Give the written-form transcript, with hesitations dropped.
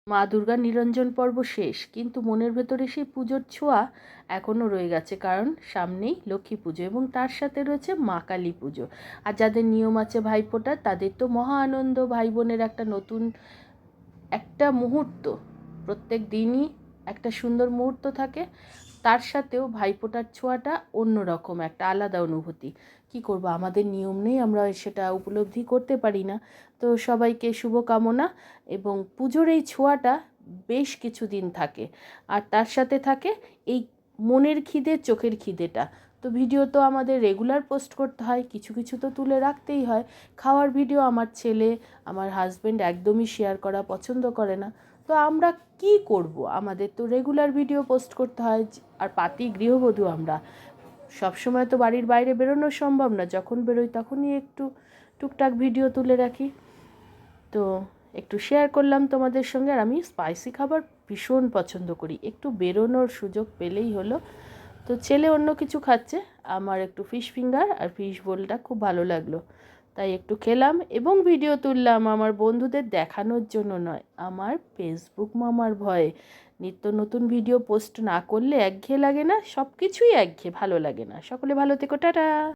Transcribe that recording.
মা দুর্গার নিরঞ্জন পর্ব শেষ, কিন্তু মনের ভেতরে সেই পুজোর ছোঁয়া এখনও রয়ে গেছে, কারণ সামনেই লক্ষ্মী পুজো এবং তার সাথে রয়েছে মা কালী পুজো। আর যাদের নিয়ম আছে ভাইফোঁটার, তাদের তো মহা আনন্দ, ভাই বোনের একটা নতুন একটা মুহূর্ত, প্রত্যেক দিনই একটা সুন্দর মুহূর্ত থাকে। তার সাথেও ভাইফোঁটার ছোঁয়াটা অন্যরকম, একটা আলাদা অনুভূতি। কি করব, আমাদের নিয়ম নেই, আমরা সেটা উপলব্ধি করতে পারি না। তো সবাইকে শুভকামনা। এবং পুজোর এই ছোঁয়াটা বেশ কিছুদিন থাকে, আর তার সাথে থাকে এই মনের খিদে, চোখের খিদেটা। তো ভিডিও তো আমাদের রেগুলার পোস্ট করতে হয়, কিছু কিছু তো তুলে রাখতেই হয়। খাওয়ার ভিডিও আমার ছেলে, আমার হাজব্যান্ড একদমই শেয়ার করা পছন্দ করে না। তো আমরা কি করব, আমাদের তো রেগুলার ভিডিও পোস্ট করতে হয়। আর পাতি গৃহবধূ আমরা, সবসময় তো বাড়ির বাইরে বেরোনো সম্ভব না, যখন বেরোই তখনই একটু টুকটাক ভিডিও তুলে রাখি। তো একটু শেয়ার করলাম তোমাদের সঙ্গে। আর আমি স্পাইসি খাবার ভীষণ পছন্দ করি, একটু বেরোনোর সুযোগ পেলেই হলো। তো ছেলে অন্য কিছু খাচ্ছে, আমার একটু ফিশ ফিঙ্গার আর ফিশ বোলটা খুব ভালো লাগলো, তাই একটু খেলাম এবং ভিডিও তুললাম। আমার বন্ধুদের দেখানোর জন্য নয়, আমার ফেসবুক মামার ভয়ে। নিত্য নতুন ভিডিও পোস্ট না করলে একঘেয়ে লাগে না, সব কিছুই একঘেয়ে ভালো লাগে না। সকলে ভালো থেকো, টাটা।